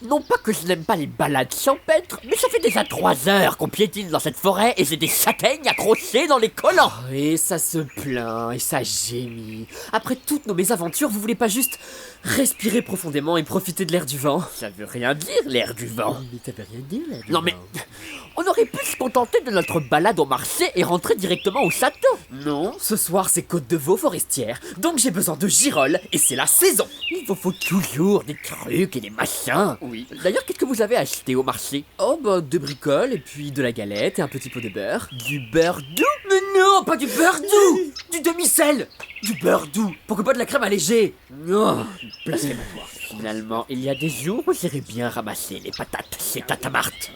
Non pas que je n'aime pas les balades champêtres, mais ça fait déjà 3 heures qu'on piétine dans cette forêt et j'ai des châtaignes accrochées dans les collants. Et ça se plaint, et ça gémit. Après toutes nos mésaventures, vous voulez pas juste respirer profondément et profiter de l'air du vent? Ça veut rien dire, l'air du vent. Mais t'avais rien dit là. Non mais, on aurait pu se contenter de notre balade au marché et rentrer directement au château. Non, ce soir c'est Côte de Veau forestière, donc j'ai besoin de girolles et c'est la saison. Il vous faut toujours des trucs et des machins. Oui. D'ailleurs, qu'est-ce que vous avez acheté au marché? Oh bah des bricoles et puis de la galette et un petit pot de beurre. Du beurre doux? Mais non, pas du beurre doux, du demi-sel, du beurre doux. Pourquoi pas de la crème allégée? Oh, placez-moi. Finalement, il y a des jours où j'irais bien ramasser les patates chez Tata Marthe.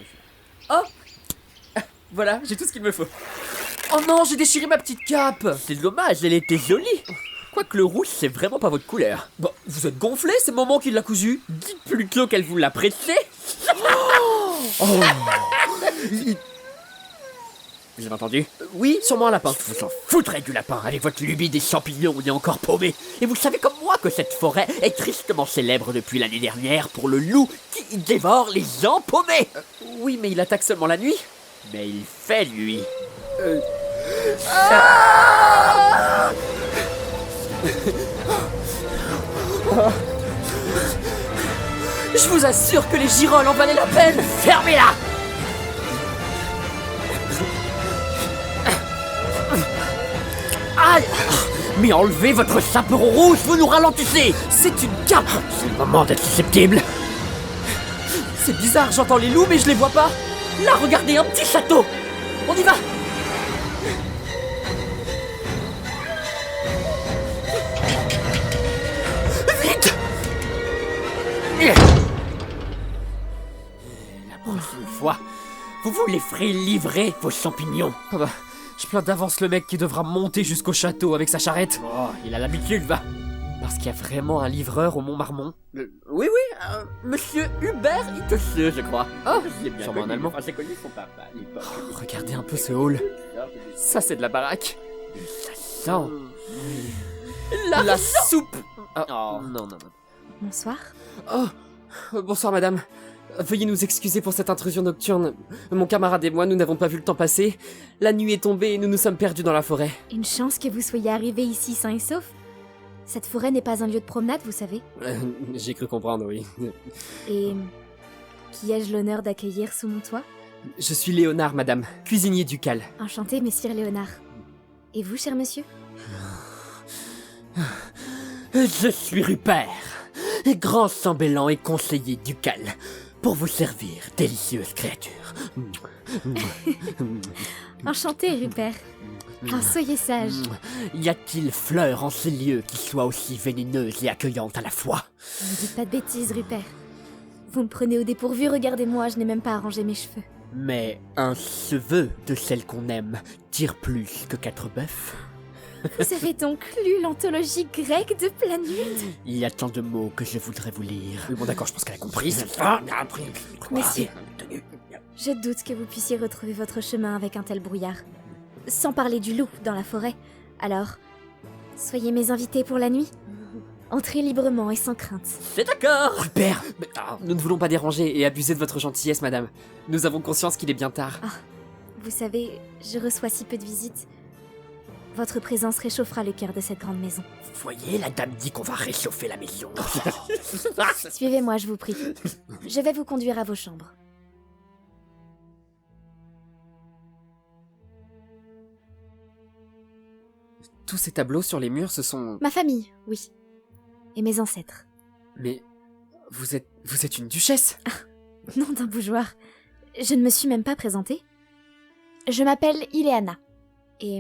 Oh, voilà, j'ai tout ce qu'il me faut. Oh non, j'ai déchiré ma petite cape. C'est dommage, elle était jolie. Quoique le rouge, c'est vraiment pas votre couleur. Bon, vous êtes gonflé, c'est maman qui l'a cousu. Dites plutôt qu'elle vous l'a pressé. Vous avez entendu? Oui, sûrement un lapin. Vous en foutrez du lapin avec votre lubie des champignons, on est encore paumé. Et vous savez comme moi que cette forêt est tristement célèbre depuis l'année dernière pour le loup qui dévore les gens paumés. Oui, mais il attaque seulement la nuit. Mais il fait nuit. Je vous assure que les girolles en valaient la peine. Fermez-la! Aïe! Mais enlevez votre chaperon rouge, vous nous ralentissez! C'est une cape. C'est le moment d'être susceptible. C'est bizarre, j'entends les loups mais je les vois pas. Là, regardez, un petit château. On y va. Vite. La prochaine fois, vous vous les ferez livrer, vos champignons. Ah bah, je plains d'avance le mec qui devra monter jusqu'au château avec sa charrette. Oh, il a l'habitude, va. Parce qu'il y a vraiment un livreur au Mont-Marmon. Oui, monsieur Hubert Itesseux, je crois. Oh, c'est bien sûrement connu. un Allemand. Enfin, c'est connu son papa, à l'époque. Regardez un peu ce hall. Ça, c'est de la baraque. Ça sent. La soupe. Ah, Oh. non, non, non. Bonsoir. Oh, bonsoir madame. Veuillez nous excuser pour cette intrusion nocturne. Mon camarade et moi, nous n'avons pas vu le temps passer. La nuit est tombée et nous nous sommes perdus dans la forêt. Une chance que vous soyez arrivé ici sain et sauf. Cette forêt n'est pas un lieu de promenade, vous savez. J'ai cru comprendre, oui. Et qui ai-je l'honneur d'accueillir sous mon toit? Je suis Léonard, madame, cuisinier ducal. Enchanté, messire Léonard. Et vous, cher monsieur? Je suis Rupert, grand chambellan et conseiller ducal, pour vous servir, délicieuse créature. Enchanté, Rupert. Ah, soyez sage. Y a-t-il fleurs en ces lieux qui soient aussi vénéneuses et accueillantes à la fois? Ne dites pas de bêtises, Rupert. Vous me prenez au dépourvu, regardez-moi, je n'ai même pas arrangé mes cheveux. Mais un cheveu de celle qu'on aime tire plus que 4 bœufs. Vous avez donc lu l'anthologie grecque de Planude? Il y a tant de mots que je voudrais vous lire. Oui, bon d'accord, je pense qu'elle a compris. Messieurs, je doute que vous puissiez retrouver votre chemin avec un tel brouillard. Sans parler du loup dans la forêt. Alors, soyez mes invités pour la nuit. Entrez librement et sans crainte. C'est d'accord. Rupert, nous ne voulons pas déranger et abuser de votre gentillesse, madame. Nous avons conscience qu'il est bien tard. Vous savez, je reçois si peu de visites. Votre présence réchauffera le cœur de cette grande maison. Vous voyez, la dame dit qu'on va réchauffer la maison. Suivez-moi, je vous prie. Je vais vous conduire à vos chambres. Tous ces tableaux sur les murs, ce sont... Ma famille, oui. Et mes ancêtres. Mais... Vous êtes une duchesse? Nom d'un bougeoir. Je ne me suis même pas présentée. Je m'appelle Ileana. Et...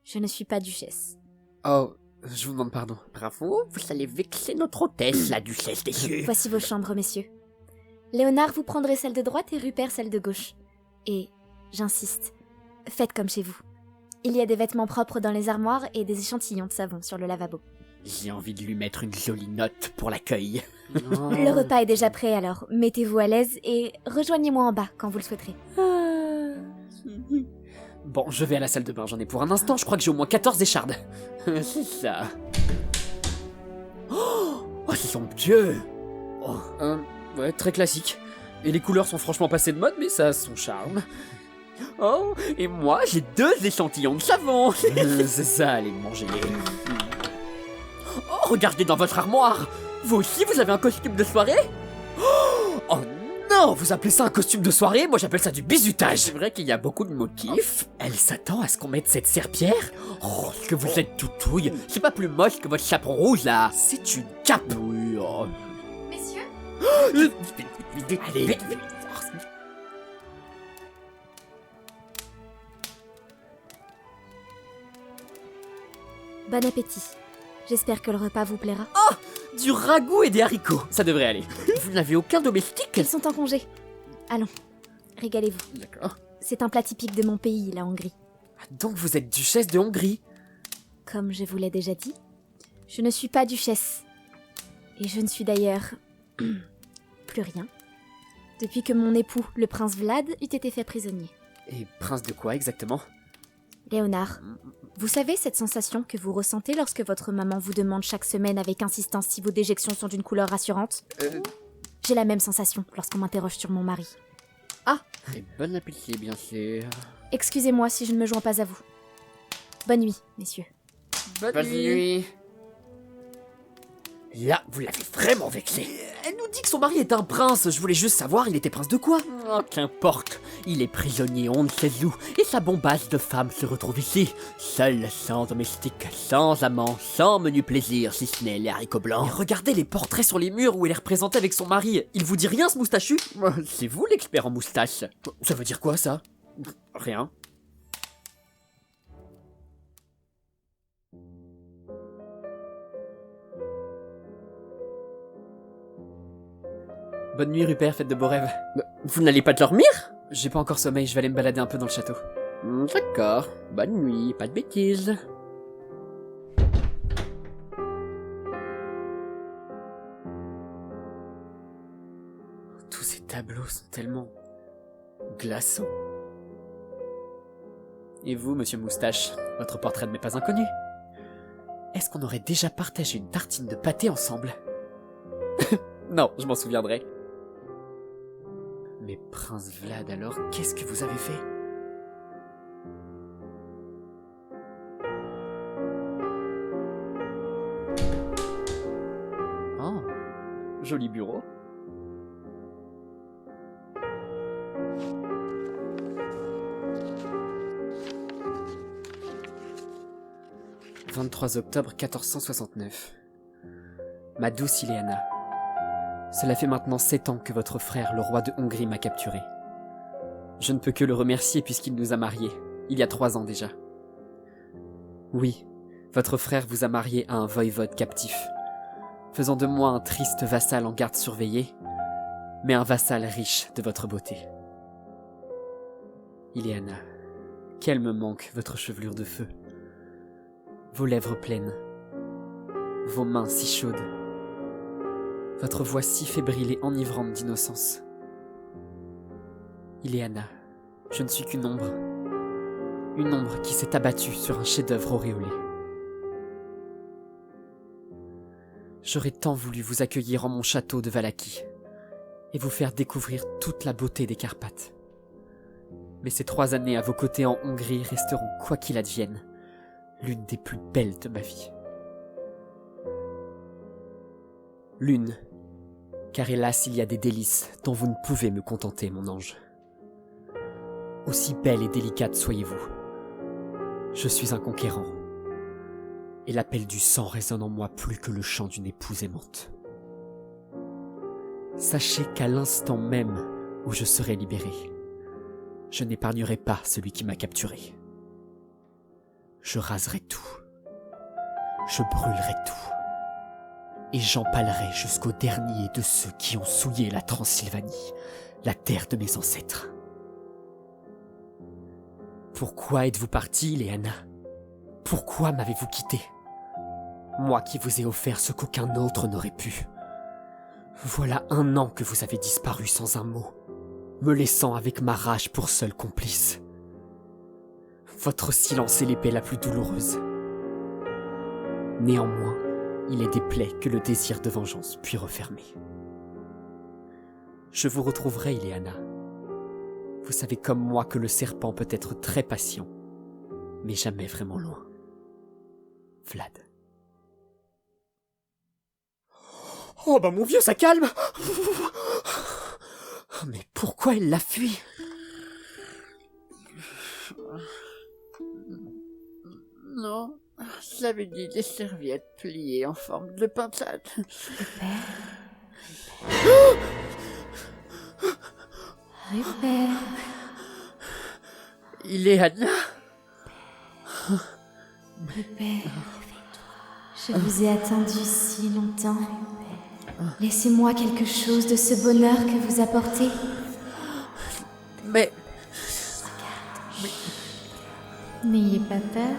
je ne suis pas duchesse. Oh, je vous demande pardon. Bravo, vous allez vexer notre hôtesse, la duchesse des cieux. Voici vos chambres, messieurs. Léonard, vous prendrez celle de droite et Rupert celle de gauche. Et, j'insiste, faites comme chez vous. Il y a des vêtements propres dans les armoires et des échantillons de savon sur le lavabo. J'ai envie de lui mettre une jolie note pour l'accueil. Le repas est déjà prêt, alors mettez-vous à l'aise et rejoignez-moi en bas quand vous le souhaiterez. Bon, je vais à la salle de bain, j'en ai pour un instant, je crois que j'ai au moins 14 échardes. C'est ça. Oh, c'est somptueux. Oh, Ouais, très classique. Et les couleurs sont franchement passées de mode, mais ça a son charme. Oh, et moi, j'ai 2 échantillons de savon. C'est ça, allez, mangez-les. Oh, regardez dans votre armoire. Vous aussi, vous avez un costume de soirée? Oh non, vous appelez ça un costume de soirée? Moi j'appelle ça du bizutage. C'est vrai qu'il y a beaucoup de motifs. Elle s'attend à ce qu'on mette cette serpillère? Oh, ce que vous êtes toutouille. C'est pas plus moche que votre chaperon rouge, là. C'est une cape. Oui, oh. Messieurs, Allez, vite. bon appétit. J'espère que le repas vous plaira. Du ragoût et des haricots. Ça devrait aller. Vous n'avez aucun domestique? Ils sont en congé. Allons, régalez-vous. D'accord. C'est un plat typique de mon pays, la Hongrie. Ah, donc vous êtes duchesse de Hongrie? Comme je vous l'ai déjà dit, je ne suis pas duchesse. Et je ne suis d'ailleurs plus rien. Depuis que mon époux, le prince Vlad, eut été fait prisonnier. Et prince de quoi exactement? Léonard, vous savez cette sensation que vous ressentez lorsque votre maman vous demande chaque semaine avec insistance si vos déjections sont d'une couleur rassurante? J'ai la même sensation lorsqu'on m'interroge sur mon mari. Et bon appétit, bien sûr. Excusez-moi si je ne me joins pas à vous. Bonne nuit, messieurs. Bonne nuit. Là, vous l'avez vraiment vexé. Elle nous dit que son mari est un prince. Je voulais juste savoir, il était prince de quoi? Oh, qu'importe. Il est prisonnier on ne sait où, et sa bombasse de femme se retrouve ici, seule, sans domestique, sans amant, sans menu plaisir, si ce n'est les haricots Et blancs. regardez les portraits sur les murs où elle est représentée avec son mari. Il vous dit rien, ce moustachu? C'est vous l'expert en moustache. Ça veut dire quoi, ça? Rien. Bonne nuit, Rupert, faites de beaux rêves. Vous n'allez pas dormir? J'ai pas encore sommeil, je vais aller me balader un peu dans le château. D'accord. Bonne nuit, pas de bêtises. Tous ces tableaux sont tellement glaçants. Et vous, monsieur Moustache, votre portrait ne m'est pas inconnu. Est-ce qu'on aurait déjà partagé une tartine de pâté ensemble? Non, je m'en souviendrai. Mais Prince Vlad, alors, qu'est-ce que vous avez fait? Oh, joli bureau. « 23 octobre 1469. Ma douce Ileana. Cela fait maintenant 7 ans que votre frère, le roi de Hongrie, m'a capturé. Je ne peux que le remercier puisqu'il nous a mariés, il y a 3 ans déjà. Oui, votre frère vous a marié à un voïvode captif, faisant de moi un triste vassal en garde surveillée, mais un vassal riche de votre beauté. Ileana, quel me manque votre chevelure de feu, vos lèvres pleines, vos mains si chaudes, votre voix si fébrile et enivrante d'innocence. Ileana, je ne suis qu'une ombre. Une ombre qui s'est abattue sur un chef-d'œuvre auréolé. J'aurais tant voulu vous accueillir en mon château de Valaki et vous faire découvrir toute la beauté des Carpates. Mais ces 3 années à vos côtés en Hongrie resteront, quoi qu'il advienne, l'une des plus belles de ma vie. L'une, car hélas il y a des délices dont vous ne pouvez me contenter, mon ange. Aussi belle et délicate soyez-vous. Je suis un conquérant, et l'appel du sang résonne en moi plus que le chant d'une épouse aimante. Sachez qu'à l'instant même où je serai libéré, je n'épargnerai pas celui qui m'a capturé. Je raserai tout, je brûlerai tout, et j'empalerai jusqu'au dernier de ceux qui ont souillé la Transylvanie, la terre de mes ancêtres. Pourquoi êtes-vous partie, Léana? Pourquoi m'avez-vous quitté? Moi qui vous ai offert ce qu'aucun autre n'aurait pu. Voilà 1 an que vous avez disparu sans un mot, me laissant avec ma rage pour seul complice. Votre silence est l'épée la plus douloureuse. Néanmoins, il est des plaies que le désir de vengeance puis refermer. Je vous retrouverai, Ileana. Vous savez comme moi que le serpent peut être très patient, mais jamais vraiment loin. Vlad. Oh bah mon vieux, ça calme. Mais pourquoi elle l'a fui? Non, j'avais dit des serviettes pliées en forme de pintade. Rupert. Ileana. Rupert. Je vous ai attendu si longtemps. Laissez-moi quelque chose de ce bonheur que vous apportez. Mais N'ayez pas peur.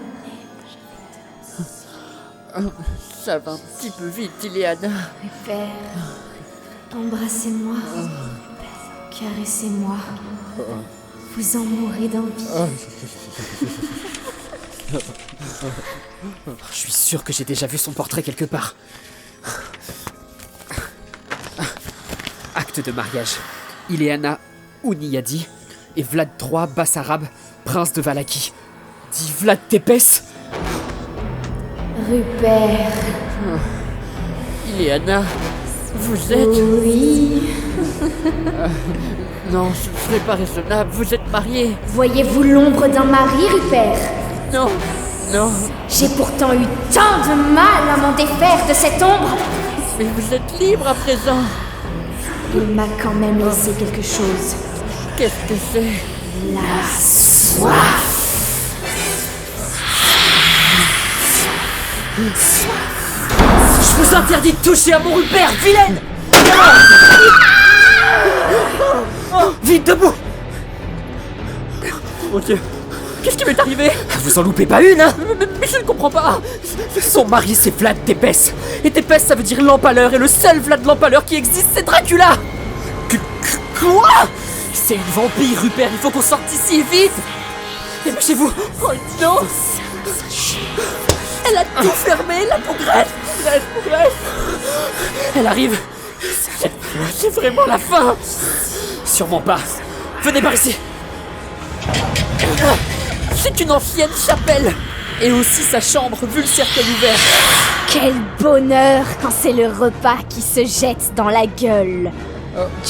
ça va un petit peu vite, Ileana. Rupert. Embrassez-moi. Caressez-moi. Vous en mourrez d'envie. Je suis sûr que j'ai déjà vu son portrait quelque part. Acte de mariage. Ileana Ouniyadi et Vlad III, Bassarab, prince de Valaquie. Dit Vlad Tepes. Rupert. Ileana, vous êtes... Oui. Non, ce n'est pas raisonnable, vous êtes mariés. Voyez-vous l'ombre d'un mari, Rupert? Non, non, J'ai pourtant eu tant de mal à m'en défaire de cette ombre. mais vous êtes libre à présent. Il m'a quand même laissé quelque chose. Qu'est-ce que c'est? La soif. Je vous interdis de toucher à mon Rupert, vilaine! Vite, debout! Mon Dieu, qu'est-ce qui m'est arrivé? Vous en loupez pas une, hein? Mais je ne comprends pas. Son mari, c'est Vlad Tepes. Et Tepes, ça veut dire l'empaleur. Et le seul Vlad l'empaleur qui existe, c'est Dracula. Quoi? C'est une vampire, Rupert. Il faut qu'on sorte d'ici, vite. Dépêchez-vous. Oh non. Elle a tout fermé, la paugresse. La paugresse. Elle arrive. C'est vraiment la fin. Sûrement pas. Venez par ici. C'est une ancienne chapelle. Et aussi sa chambre, vu le cercle ouvert. Quel bonheur quand c'est le repas qui se jette dans la gueule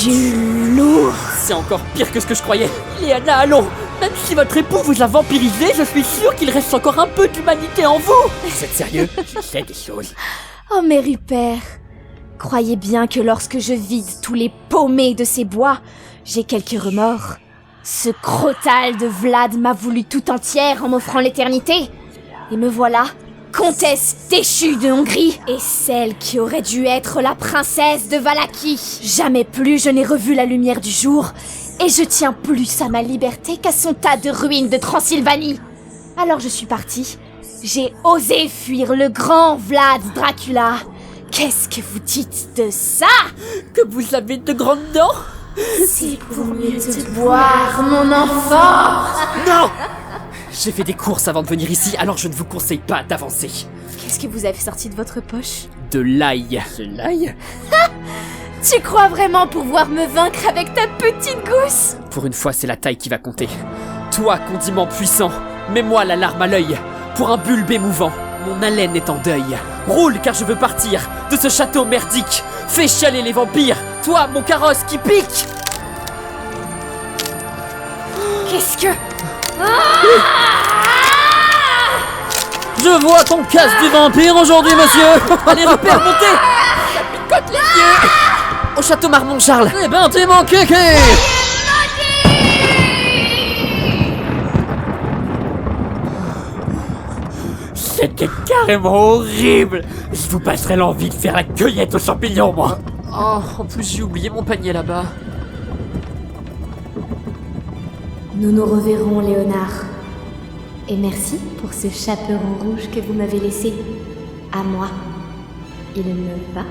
du loup. C'est encore pire que ce que je croyais. Ileana, allons. Même si votre époux vous a vampirisé, je suis sûr qu'il reste encore un peu d'humanité en vous. Vous êtes sérieux? Je sais des choses. Oh mais Rupert, croyez bien que lorsque je vide tous les paumés de ces bois, j'ai quelques remords. Ce crotal de Vlad m'a voulu tout entière en m'offrant l'éternité. Et me voilà, comtesse déchue de Hongrie, et celle qui aurait dû être la princesse de Valaquie. Jamais plus je n'ai revu la lumière du jour, et je tiens plus à ma liberté qu'à son tas de ruines de Transylvanie. Alors je suis partie. J'ai osé fuir le grand Vlad Dracula. Qu'est-ce que vous dites de ça? Que vous avez de grandes dents? C'est pour mieux te boire, mon enfant. Non! J'ai fait des courses avant de venir ici, alors je ne vous conseille pas d'avancer. Qu'est-ce que vous avez sorti de votre poche? De l'ail. De l'ail? Tu crois vraiment pouvoir me vaincre avec ta petite gousse? Pour une fois, c'est la taille qui va compter. Toi, condiment puissant, mets-moi la larme à l'œil. Pour un bulbe émouvant, mon haleine est en deuil. Roule, car je veux partir de ce château merdique. Fais chialer les vampires, toi, mon carrosse qui pique. Qu'est-ce que... Je vois ton casse du vampire aujourd'hui, monsieur. Allez, Rupert, montez. Côte les yeux. Au château Marmont, Charles. Eh ben, t'es mon kéké. C'était carrément horrible. Je vous passerai l'envie de faire la cueillette aux champignons, moi. Oh, en plus, j'ai oublié mon panier là-bas. Nous nous reverrons, Léonard. Et merci pour ce chaperon rouge que vous m'avez laissé. À moi. Il me va.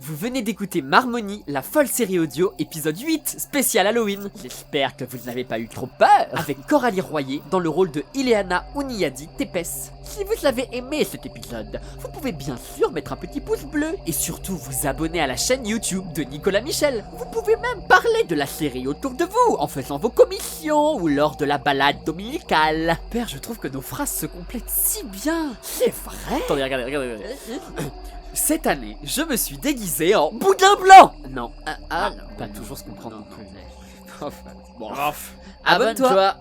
Vous venez d'écouter Marmonie, la folle série audio, épisode 8, spécial Halloween. J'espère que vous n'avez pas eu trop peur. Avec Coralie Royer dans le rôle de Ileana Ouniadi Tepes. Si vous avez aimé cet épisode, vous pouvez bien sûr mettre un petit pouce bleu. Et surtout vous abonner à la chaîne YouTube de Nicolas Michel. Vous pouvez même parler de la série autour de vous en faisant vos commissions ou lors de la balade dominicale. Père, je trouve que nos phrases se complètent si bien. C'est vrai. Attendez, regardez. Cette année, je me suis déguisé en boudin blanc. Non, non, pas toujours se comprendre non plus. Bon, Abonne-toi.